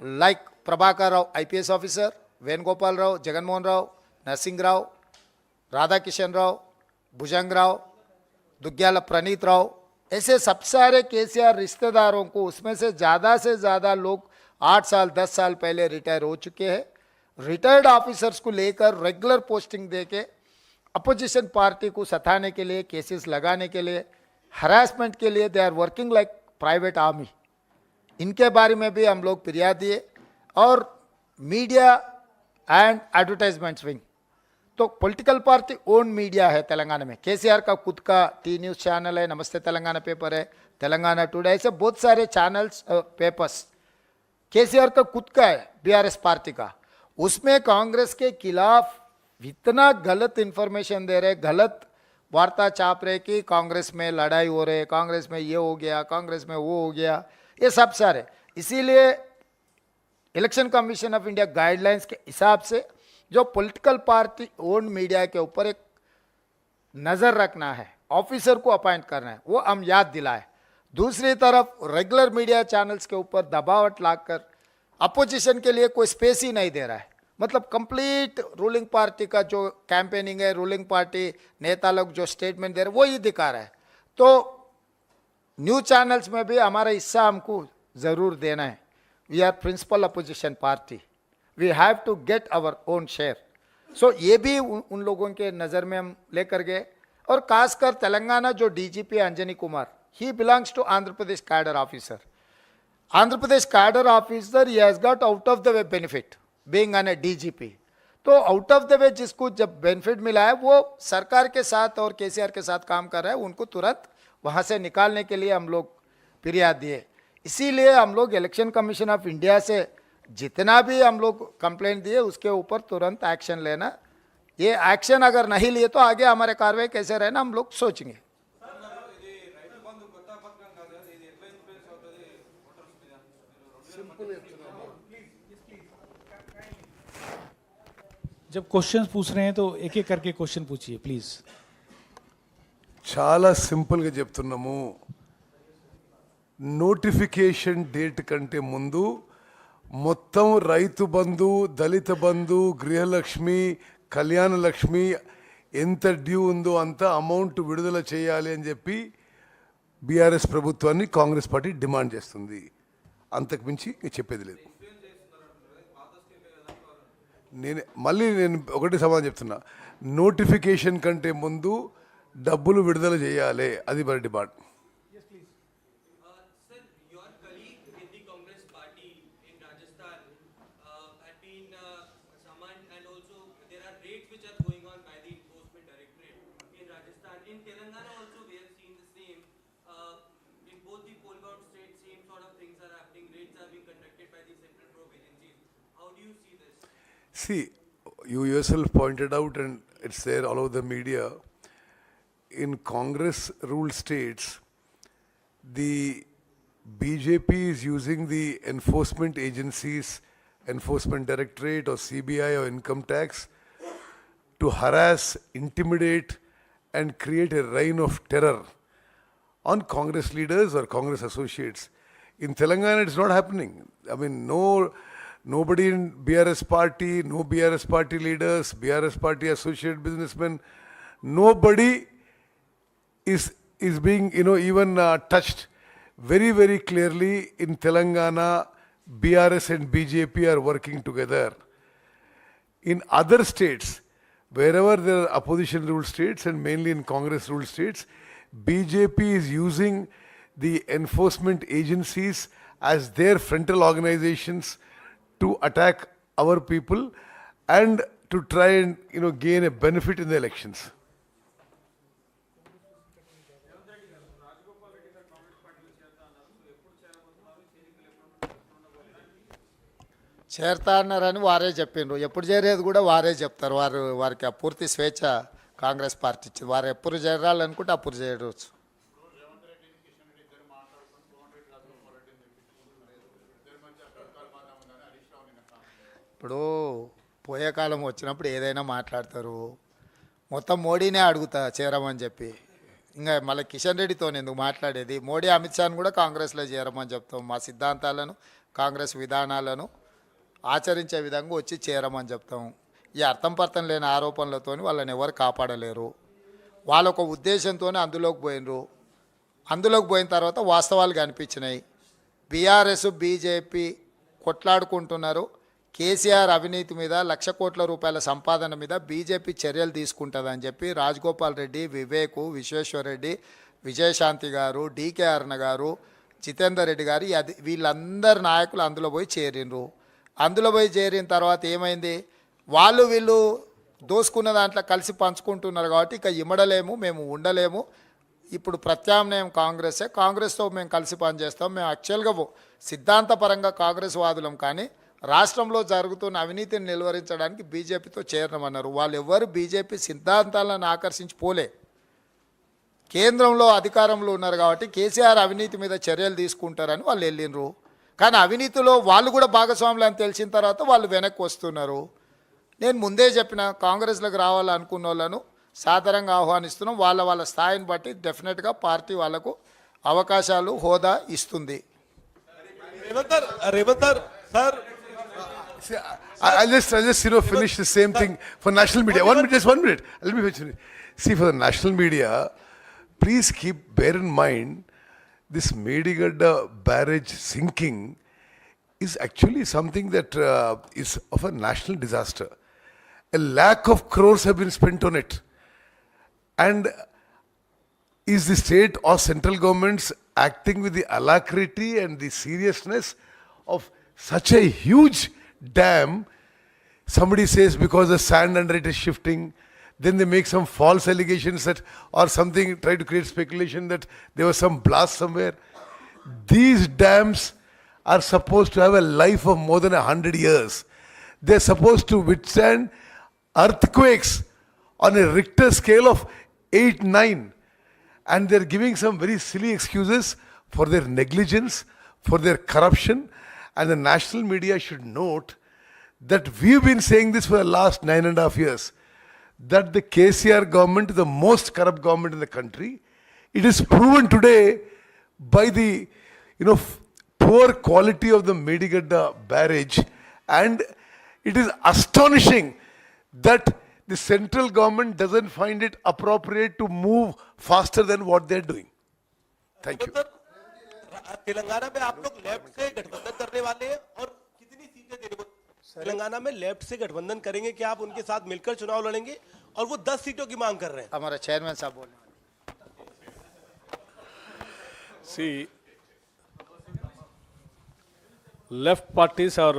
like Prabhakar Rao IPS officer, Venugopal Rao, Jaganmohan Rao, Narasimha Rao, Radha Kishan Rao, Bhujang Rao, Duggyala Praneeth Rao, ऐसे सब सारे केसीआर रिश्तेदारों को, उसमें से ज़्यादा लोग 8 साल 10 साल पहले रिटायर हो चुके हैं। रिटायर्ड ऑफिसर्स को लेकर रेगुलर पोस्टिंग देके अपोजिशन पार्टी को सताने के लिए, केसेस लगाने के लिए, हरासमेंट के लिए they are working like private army. इनके बारे में भी हम लोग फिरियाद दिए। और मीडिया एंड एडवर्टाइजमेंट विंग, तो पॉलिटिकल पार्टी ओन मीडिया है तेलंगाना में। केसीआर का खुद का टी न्यूज़ चैनल है, नमस्ते तेलंगाना पेपर है, तेलंगाना टुडे, ऐसे बहुत सारे चैनल्स पेपर्स केसीआर का खुद का है, बीआरएस पार्टी का। उसमें कांग्रेस के खिलाफ इतना गलत इंफॉर्मेशन दे रहे, गलत वार्ता छाप रहे कि कांग्रेस में लड़ाई हो रही है, कांग्रेस में ये हो गया, कांग्रेस में वो हो गया, ये सब सारे। इसीलिए election commission of India guidelines के हिसाब से जो पॉलिटिकल पार्टी ओन मीडिया के ऊपर एक नज़र रखना है, ऑफिसर को अपॉइंट करना है, वो हम याद दिलाए। दूसरी तरफ रेगुलर मीडिया चैनल्स के ऊपर दबावट लाकर अपोजिशन के लिए कोई स्पेस ही नहीं दे रहा है। मतलब कंप्लीट रूलिंग पार्टी का जो कैंपेनिंग है, रूलिंग पार्टी नेता लोग जो स्टेटमेंट दे रहे हैं वो ही दिखा रहा है। तो न्यूज़ चैनल्स में भी हमारा हिस्सा हमको ज़रूर देना है। We are principal opposition party, we have to get our own share. So ये भी उन लोगों के नज़र में हम लेकर गए। और खासकर तेलंगाना जो DGP Anjani Kumar, he belongs to Andhra Pradesh cadre officer. Andhra Pradesh cadre officer, he has got out of the way benefit being on a DGP. तो आउट ऑफ द वे जिसको जब बेनिफिट मिला है वो सरकार के साथ और केसीआर के साथ काम कर रहा है, उनको तुरंत वहाँ से निकालने के लिए हम लोग फिरियाद दिए। इसीलिए हम लोग इलेक्शन कमीशन ऑफ इंडिया से जितना भी हम लोग कंप्लेंट दिए उसके ऊपर तुरंत एक्शन लेना। ये एक्शन अगर नहीं लिए तो आगे हमारे कार्रवाई कैसे रहना हम लोग सोचेंगे। जब क्वेश्चंस पूछ रहे हैं तो एक एक करके क्वेश्चन पूछिए प्लीज। చాలా సింపుల్గా చెప్తున్నాము. నోటిఫికేషన్ డేట్ కంటే ముందు మొత్తం రైతు బంధు, దళిత బంధు, గృహలక్ష్మి, కళ్యాణ లక్ష్మి ఎంత డ్యూ ఉందో అంత అమౌంట్ విడుదల చేయాలి అని చెప్పి బీఆర్ఎస్ ప్రభుత్వాన్ని కాంగ్రెస్ పార్టీ డిమాండ్ చేస్తుంది. అంతకు మించి చెప్పేది లేదు. నేను ఒకటి సమాధానం చెప్తున్నా, నోటిఫికేషన్ కంటే ముందు డబ్బులు విడుదల చేయాలి, అది మరి demand. See, you yourself pointed out, and it's there all over the media, in Congress-ruled states, the BJP is using the enforcement agencies, Enforcement Directorate or CBI or Income Tax, to harass, intimidate, and create a reign of terror on Congress leaders or Congress associates. In Telangana, it's not happening. I mean, nobody in BRS party, no BRS party leaders, BRS party associate businessmen, nobody is being, even touched. Very, very clearly in Telangana, BRS and BJP are working together. In other states, wherever there are opposition ruled states and mainly in Congress ruled states, BJP is using the enforcement agencies as their frontal organizations to attack our people and to try and gain a benefit in the elections. చేరతా అన్నారని వారే చెప్పిండ్రు. ఎప్పుడు చేరేది కూడా వారే చెప్తారు. వారికి ఆ పూర్తి స్వేచ్ఛ కాంగ్రెస్ పార్టీ ఇచ్చింది. వారు ఎప్పుడు చేరాలనుకుంటే అప్పుడు చేయవచ్చు. ఇప్పుడు పోయే కాలం వచ్చినప్పుడు ఏదైనా మాట్లాడతారు. మొత్తం మోడీనే అడుగుతా చేరమని చెప్పి. ఇంకా మళ్ళీ కిషన్ రెడ్డితో ఎందుకు మాట్లాడేది? మోడీ అమిత్ షాను కూడా కాంగ్రెస్లో చేరమని చెప్తాం. మా సిద్ధాంతాలను, కాంగ్రెస్ విధానాలను ఆచరించే విధంగా వచ్చి చేరమని చెప్తాం. ఈ అర్థం పర్థం లేని ఆరోపణలతోని వాళ్ళని ఎవరు కాపాడలేరు. వాళ్ళొక ఉద్దేశంతోనే అందులోకి పోయినరు. అందులోకి పోయిన తర్వాత వాస్తవాలు కనిపించినాయి. బీఆర్ఎస్ బీజేపీ కొట్లాడుకుంటున్నారు. కేసీఆర్ అవినీతి మీద 1,00,000 కోట్ల రూపాయల సంపాదన మీద బీజేపీ చర్యలు తీసుకుంటుందని చెప్పి రాజగోపాల్ రెడ్డి, వివేకు, విశ్వేశ్వరరెడ్డి, విజయశాంతి గారు, డీకే అరుణ గారు, జితేందర్ రెడ్డి గారు వీళ్ళందరు నాయకులు అందులో పోయి చేరినరు. అందులో పోయి చేరిన తర్వాత ఏమైంది, వాళ్ళు వీళ్ళు దోసుకున్న దాంట్లో కలిసి పంచుకుంటున్నారు కాబట్టి ఇక ఇమ్మడలేము, మేము ఉండలేము. ఇప్పుడు ప్రత్యామ్నాయం కాంగ్రెసే, కాంగ్రెస్తో మేము కలిసి పనిచేస్తాం. మేము యాక్చువల్గా సిద్ధాంతపరంగా కాంగ్రెస్ వాదులం, కానీ రాష్ట్రంలో జరుగుతున్న అవినీతిని నిలువరించడానికి బీజేపీతో చేరమన్నారు. వాళ్ళు ఎవ్వరు బీజేపీ సిద్ధాంతాలను ఆకర్షించి పోలే. కేంద్రంలో అధికారంలో ఉన్నారు కాబట్టి కేసీఆర్ అవినీతి మీద చర్యలు తీసుకుంటారని వాళ్ళు వెళ్ళినరు. కానీ అవినీతిలో వాళ్ళు కూడా భాగస్వాములు అని తెలిసిన తర్వాత వాళ్ళు వెనక్కి వస్తున్నారు. నేను ముందే చెప్పిన, కాంగ్రెస్లోకి రావాలనుకున్న వాళ్ళను సాధారణంగా ఆహ్వానిస్తున్నాం. వాళ్ళ స్థాయిని బట్టి డెఫినెట్గా పార్టీ వాళ్ళకు అవకాశాలు, హోదా ఇస్తుంది. See, I'll just finish the same thing for national media. 1 minute, just 1 minute. Let me finish. See, for the national media, please bear in mind, this Medigadda barrage sinking is actually something that is of a national disaster. A lakh of crores have been spent on it. And is the state or central governments acting with the alacrity and the seriousness of such a huge dam? Somebody says because the sand under it is shifting, then they make some false allegations that, or something, try to create speculation that there was some blast somewhere. These dams are supposed to have a life of more than 100 years. They're supposed to withstand earthquakes on a Richter scale of 8, 9. And they're giving some very silly excuses for their negligence, for their corruption. And the national media should note that we've been saying this for the last 9.5 years, that the KCR government is the most corrupt government in the country. It is proven today by the poor quality of the Medigadda barrage, and it is astonishing that the central government doesn't find it appropriate to move faster than what they're doing. Thank you. Telangana में आप लोग left से गठबंधन करने वाले हैं और कितनी सीटें देने को? तेलंगाना में लेफ्ट से गठबंधन करेंगे क्या आप उनके साथ मिलकर चुनाव लड़ेंगे? और वो 10 सीटों की मांग कर रहे हैं. हमारा चेयरमैन साहब बोलने वाले. See, left parties are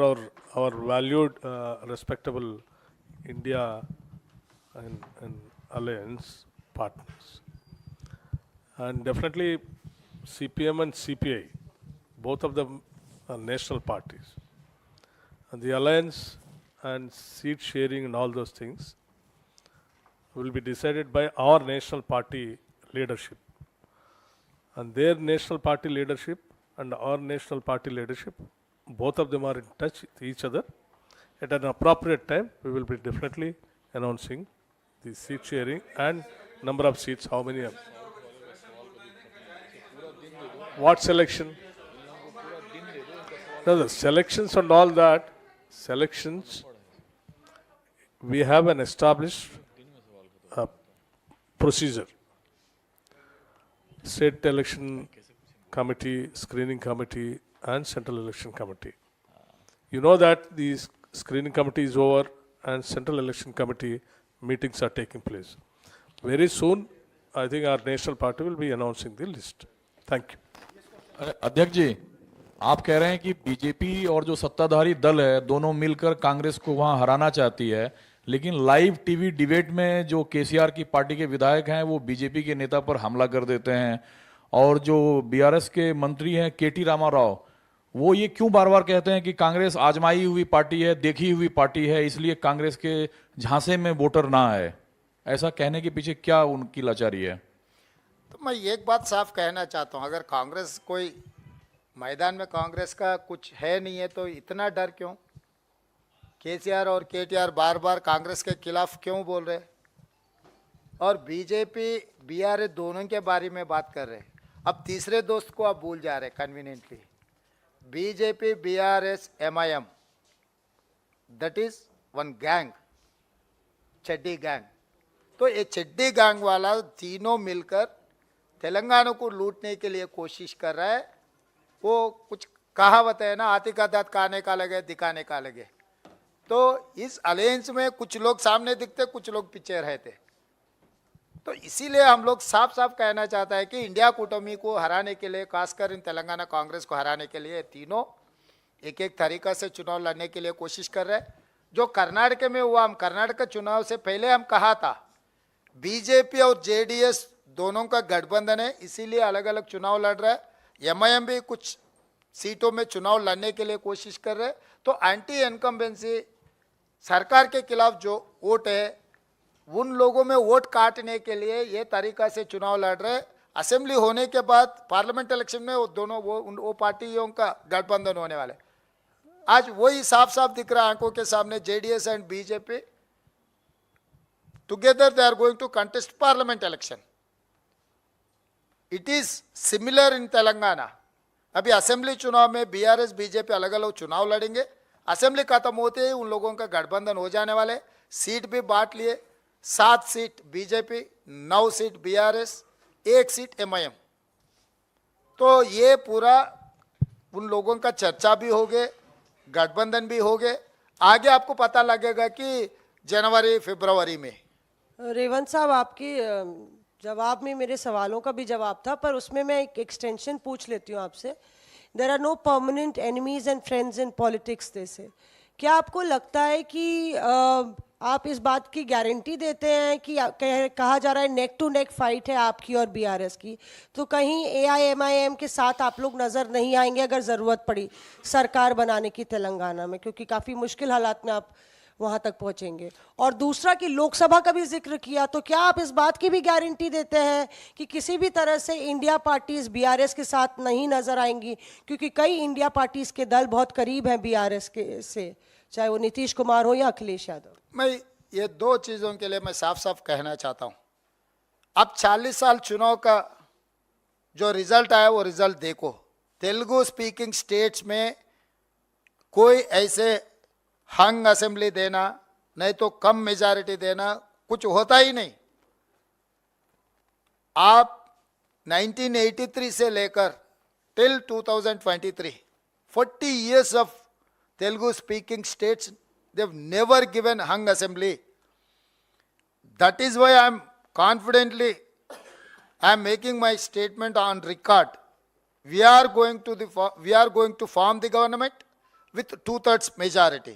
our valued, respectable India and alliance partners. And definitely CPM and CPI, both of them are national parties. And the alliance and seat sharing and all those things will be decided by our national party leadership. And their national party leadership and our national party leadership, both of them are in touch with each other. At an appropriate time, we will be definitely announcing the seat sharing and number of seats, how many are. What selection? No, the selections and all that, selections, we have an established procedure. State election committee, screening committee, and central election committee. You know that the screening committee is over and central election committee meetings are taking place. Very soon, I think our national party will be announcing the list. Thank you. अध्यक्ष जी, आप कह रहे हैं कि BJP और जो सत्ताधारी दल है दोनों मिलकर कांग्रेस को वहां हराना चाहती है, लेकिन लाइव टीवी डिबेट में जो केसीआर की पार्टी के विधायक हैं वो बीजेपी के नेता पर हमला कर देते हैं, और जो बीआरएस के मंत्री हैं केटी रामाराव, वो ये क्यों बार बार कहते हैं कि कांग्रेस आजमाई हुई पार्टी है, देखी हुई पार्टी है, इसलिए कांग्रेस के झांसे में वोटर ना आए? ऐसा कहने के पीछे क्या उनकी लाचारी है? तो मैं एक बात साफ कहना चाहता हूँ, अगर कांग्रेस कोई मैदान में कांग्रेस का कुछ है नहीं है तो इतना डर क्यों? केसीआर और केटीआर बार बार कांग्रेस के खिलाफ क्यों बोल रहे? और बीजेपी बीआरएस दोनों के बारे में बात कर रहे हैं. अब तीसरे दोस्त को आप भूल जा रहे conveniently. BJP BRS MIM, that is one gang. चड्डी गैंग। तो ये चड्डी गैंग वाला तीनों मिलकर तेलंगाना को लूटने के लिए कोशिश कर रहा है। वो कुछ कहावत है ना, हाथी का दांत खाने का लगे दिखाने का लगे। तो इस अलायंस में कुछ लोग सामने दिखते, कुछ लोग पीछे रहते। तो इसीलिए हम लोग साफ साफ कहना चाहता है कि इंडिया कूटमी को हराने के लिए, खासकर इन तेलंगाना कांग्रेस को हराने के लिए तीनों एक एक तरीका से चुनाव लड़ने के लिए कोशिश कर रहे हैं। जो कर्नाटक में हुआ, हम कर्नाटक चुनाव से पहले हम कहा था बीजेपी और जेडीएस दोनों का गठबंधन है, इसीलिए अलग अलग चुनाव लड़ रहा है। एमआईएम भी कुछ सीटों में चुनाव लड़ने के लिए कोशिश कर रहे हैं। तो एंटी इनकम्बेंसी सरकार के खिलाफ जो वोट है, उन लोगों में वोट काटने के लिए ये तरीका से चुनाव लड़ रहे हैं। असेंबली होने के बाद पार्लियामेंट इलेक्शन में वो दोनों वो पार्टियों का गठबंधन होने वाले। आज वही साफ साफ दिख रहा है आंखों के सामने, JDS and BJP together they are going to contest parliament election. It is similar in Telangana. अभी असेंबली चुनाव में बीआरएस बीजेपी अलग अलग चुनाव लड़ेंगे। असेंबली खत्म होते ही उन लोगों का गठबंधन हो जाने वाले। सीट भी बांट लिए, 7 seat BJP, 9 seat BRS, 1 seat MIM. तो ये पूरा उन लोगों का चर्चा भी हो गए, गठबंधन भी हो गए। आगे आपको पता लगेगा कि जनवरी फरवरी में। रेवंत साहब, आपके जवाब में मेरे सवालों का भी जवाब था, पर उसमें मैं एक एक्सटेंशन पूछ लेती हूँ आपसे। There are no permanent enemies and friends in politics से। क्या आपको लगता है कि आप इस बात की गारंटी देते हैं कि कहा जा रहा है नेक टू नेक फाइट है आपकी और बीआरएस की, तो कहीं एआईएमआईएम के साथ आप लोग नजर नहीं आएंगे अगर जरूरत पड़ी सरकार बनाने की तेलंगाना में, क्योंकि काफी मुश्किल हालात में आप वहां तक पहुंचेंगे? और दूसरा कि लोकसभा का भी जिक्र किया, तो क्या आप इस बात की भी गारंटी देते हैं कि किसी भी तरह से इंडिया पार्टीज बीआरएस के साथ नहीं नजर आएंगी? क्योंकि कई इंडिया पार्टीज के दल बहुत करीब हैं बीआरएस के से, चाहे वो नीतीश कुमार हो या अखिलेश यादव। मैं ये 2 चीज़ों के लिए मैं साफ साफ कहना चाहता हूँ। अब 40 साल चुनाव का जो रिजल्ट आया वो रिजल्ट देखो। तेलुगु स्पीकिंग स्टेट्स में कोई ऐसे हंग असेंबली देना, नहीं तो कम मेजॉरिटी देना, कुछ होता ही नहीं। आप 1983 से लेकर till 2023 40 years of Telugu speaking states, they've never given hung assembly. That is why I'm confidently making my statement on record. We are going to form the government with 2/3 majority.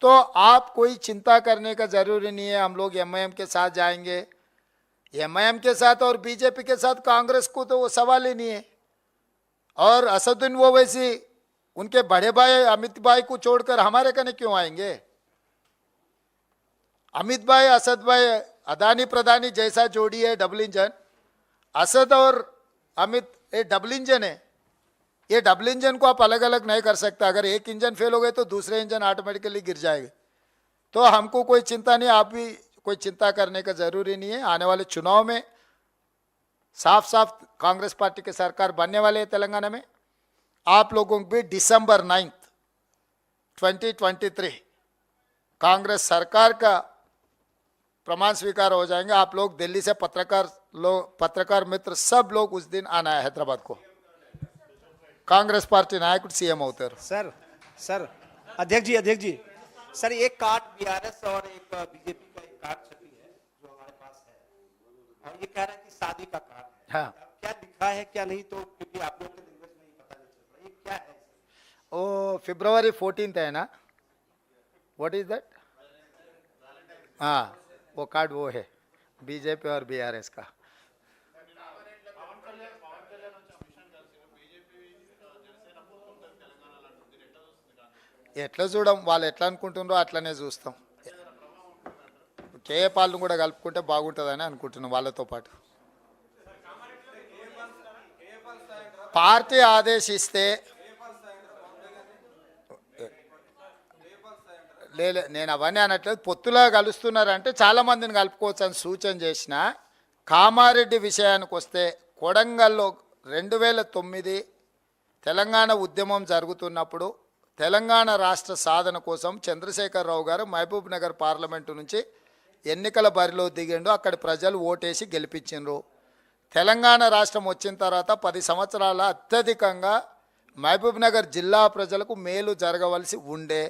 तो आप कोई चिंता करने का जरूरी नहीं है। हम लोग एमआईएम के साथ जाएंगे, एमआईएम के साथ और बीजेपी के साथ कांग्रेस को तो वो सवाल ही नहीं है। और असदुद्दीन ओवैसी उनके बड़े भाई अमित भाई को छोड़कर हमारे कने क्यों आएंगे? अमित भाई, असद भाई, अदानी प्रधानी जैसा जोड़ी है, डबल इंजन। असद और अमित ये डबल इंजन है। ये डबल इंजन को आप अलग अलग नहीं कर सकते। अगर एक इंजन फेल हो गए तो दूसरे इंजन ऑटोमेटिकली गिर जाएंगे। तो हमको कोई चिंता नहीं, आप भी कोई चिंता करने का जरूरी नहीं है। आने वाले चुनाव में साफ साफ कांग्रेस पार्टी की सरकार बनने वाले है तेलंगाना में। आप लोगों को भी December 9, 2023 कांग्रेस सरकार का प्रमाण स्वीकार हो जाएंगे। आप लोग दिल्ली से पत्रकार मित्र सब लोग उस दिन आना है हैदराबाद को। कांग्रेस पार्टी नायक सीएम होते सर अध्यक्ष जी सर, एक कार्ड बीआरएस और एक बीजेपी का एक कार्ड छपी है जो हमारे पास है, और ये कह रहा है कि शादी का कार्ड है। हाँ। क्या लिखा है क्या नहीं, तो क्योंकि आप लोग के लैंग्वेज में पता नहीं चल रहा, ये क्या है? ओ February 14 है ना? What is that? हाँ, वो कार्ड वो है बीजेपी और बीआरएस का। ఎట్లా చూడం, వాళ్ళు ఎట్లా అనుకుంటున్నారో అట్లనే చూస్తాం. కేఏపాలను కూడా కలుపుకుంటే బాగుంటుందని అనుకుంటున్నాం వాళ్ళతో పాటు. పార్టీ ఆదేశిస్తే లేలే, నేను అవన్నీ అనట్లేదు. పొత్తులా కలుస్తున్నారంటే చాలామందిని కలుపుకోవచ్చు అని సూచన చేసిన. కామారెడ్డి విషయానికి వస్తే కొడంగల్లో 2009 తెలంగాణ ఉద్యమం జరుగుతున్నప్పుడు తెలంగాణ రాష్ట్ర సాధన కోసం చంద్రశేఖరరావు గారు మహబూబ్ నగర్ పార్లమెంటు నుంచి ఎన్నికల బరిలో దిగిండు, అక్కడి ప్రజలు ఓటేసి గెలిపించిండ్రు. తెలంగాణ రాష్ట్రం వచ్చిన తర్వాత 10 సంవత్సరాల అత్యధికంగా మహబూబ్ నగర్ జిల్లా ప్రజలకు మేలు జరగవలసి ఉండే.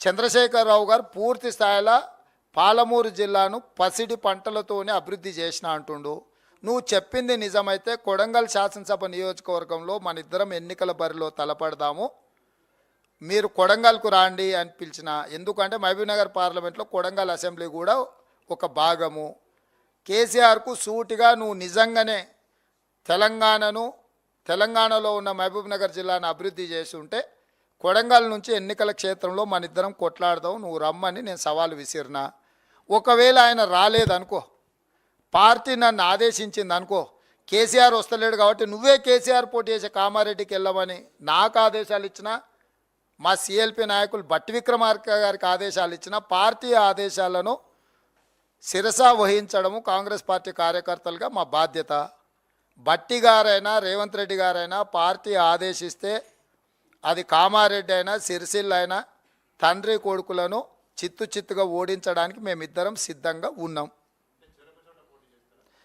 చంద్రశేఖరరావు గారు పూర్తి స్థాయిలో పాలమూరు జిల్లాను పసిడి పంటలతోనే అభివృద్ధి చేసిన అంటుండు. నువ్వు చెప్పింది నిజమైతే కొడంగల్ శాసనసభ నియోజకవర్గంలో మన ఇద్దరం ఎన్నికల బరిలో తలపడదాము, మీరు కొడంగల్కు రాండి అని పిలిచిన. ఎందుకంటే మహబూబ్నగర్ పార్లమెంట్లో కొడంగల్ అసెంబ్లీ కూడా ఒక భాగము. కేసీఆర్కు సూటిగా నువ్వు నిజంగానే తెలంగాణలో ఉన్న మహబూబ్నగర్ జిల్లాను అభివృద్ధి చేసి ఉంటే కొడంగల్ నుంచి ఎన్నికల క్షేత్రంలో మన ఇద్దరం కొట్లాడదాం, నువ్వు రమ్మని నేను సవాలు విసిరినా. ఒకవేళ ఆయన రాలేదనుకో, పార్టీ నన్ను ఆదేశించింది అనుకో, కేసీఆర్ వస్తలేడు కాబట్టి నువ్వే కేసీఆర్ పోటీ చేసే కామారెడ్డికి వెళ్ళమని నాకు ఆదేశాలు ఇచ్చినా, మా సిఎల్పి నాయకులు బట్టి విక్రమార్క గారికి ఆదేశాలు ఇచ్చిన, పార్టీ ఆదేశాలను శిరసా వహించడము కాంగ్రెస్ పార్టీ కార్యకర్తలుగా మా బాధ్యత. బట్టి గారైనా రేవంత్ రెడ్డి గారైనా పార్టీ ఆదేశిస్తే అది కామారెడ్డి అయినా సిరిసిల్ల అయినా తండ్రి కొడుకులను చిత్తుగా ఓడించడానికి మేమిద్దరం సిద్ధంగా ఉన్నాం.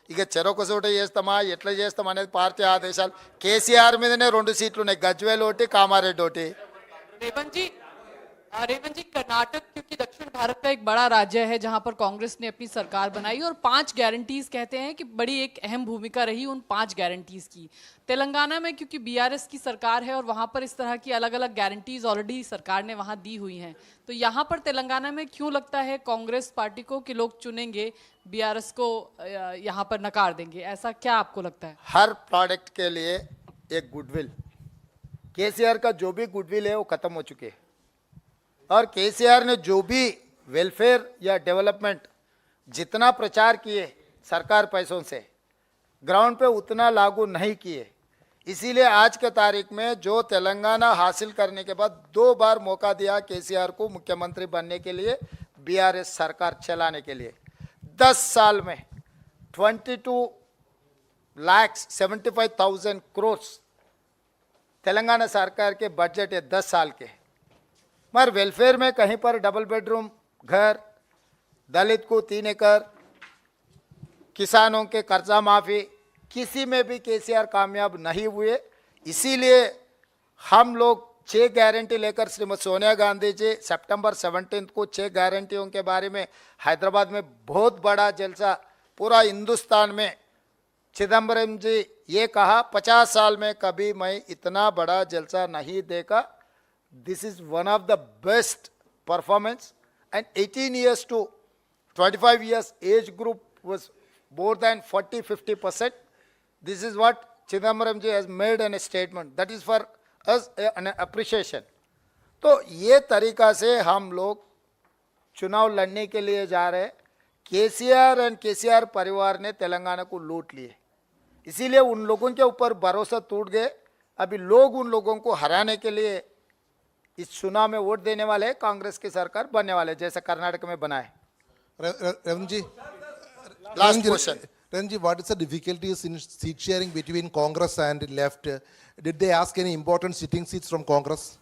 ఇక చెరొక చోట చేస్తామా ఎట్లా చేస్తాం అనేది పార్టీ ఆదేశాలు. కేసీఆర్ మీదనే 2 సీట్లు ఉన్నాయి, గజ్వేల్ ఒకటి, కామారెడ్డి ఒకటి. रेवंत जी, कर्नाटक क्योंकि दक्षिण भारत का एक बड़ा राज्य है जहां पर कांग्रेस ने अपनी सरकार बनाई और 5 गारंटीज कहते हैं कि बड़ी एक अहम भूमिका रही उन 5 गारंटीज की। तेलंगाना में क्योंकि बीआरएस की सरकार है और वहां पर इस तरह की अलग अलग गारंटीज ऑलरेडी सरकार ने वहां दी हुई हैं, तो यहाँ पर तेलंगाना में क्यों लगता है कांग्रेस पार्टी को कि लोग चुनेंगे, बीआरएस को यहाँ पर नकार देंगे? ऐसा क्या आपको लगता है? हर प्रोडक्ट के लिए एक गुडविल, केसीआर का जो भी गुडविल है वो खत्म हो चुके हैं और केसीआर ने जो भी वेलफेयर या डेवलपमेंट जितना प्रचार किए सरकार पैसों से ग्राउंड पे उतना लागू नहीं किए। इसीलिए आज के तारीख में जो तेलंगाना हासिल करने के बाद 2 बार मौका दिया केसीआर को मुख्यमंत्री बनने के लिए, बीआरएस सरकार चलाने के लिए 10 साल में 22,75,000 करोड़ तेलंगाना सरकार के बजट है 10 साल के। मगर वेलफेयर में कहीं पर डबल बेडरूम घर, दलित को 3 एकड़, किसानों के कर्जा माफ़ी, किसी में भी केसीआर कामयाब नहीं हुए। इसीलिए हम लोग 6 गारंटी लेकर श्रीमती सोनिया गांधी जी सितंबर 17 को 6 गारंटियों के बारे में हैदराबाद में बहुत बड़ा जलसा, पूरा हिंदुस्तान में चिदम्बरम जी ये कहा 50 साल में कभी मैं इतना बड़ा जलसा नहीं देखा, this is one of the best performance, and 18 years to 25 years age group was more than 40-50%. This is what Chidambaram ji has made in a statement. That is for us an appreciation. तो ये तरीका से हम लोग चुनाव लड़ने के लिए जा रहे हैं। केसीआर एंड केसीआर परिवार ने तेलंगाना को लूट लिए, इसीलिए उन लोगों के ऊपर भरोसा टूट गए। अभी लोग उन लोगों को हराने के लिए इस चुनाव में वोट देने वाले हैं, कांग्रेस की सरकार बनने वाले जैसे कर्नाटक में बनाए। Revan ji, last question, Revan ji, what is the difficulties in seat sharing between Congress and left? Did they ask any important sitting seats from Congress?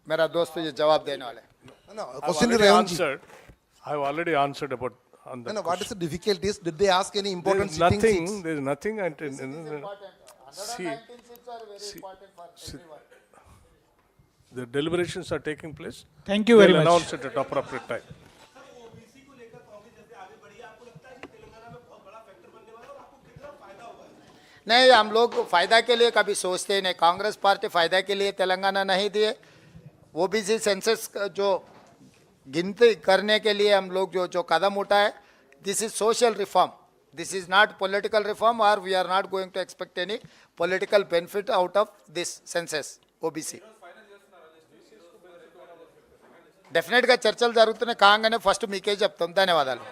मेरा दोस्त ये जवाब देने वाले हैं। No, I've question to already Revan ji. answered. I've already answered about on that. No, what is the difficulties? Did they ask any important There's sitting nothing. seats? There's nothing. See, the deliberations are taking place. Thank you very We'll much. announce it at appropriate time. नहीं, हम लोग फायदा के लिए कभी सोचते ही नहीं। Congress party फायदा के लिए तेलंगाना नहीं दिए। ओबीसी सेंसस जो गिनती करने के लिए हम लोग जो कदम उठाए, this is social reform, this is not political reform, और we are not going to expect any political benefit out of this census OBC. డెఫినెట్గా చర్చలు జరుగుతున్నాయి, కాగానే ఫస్ట్ మీకే చెప్తాం. ధన్యవాదాలు.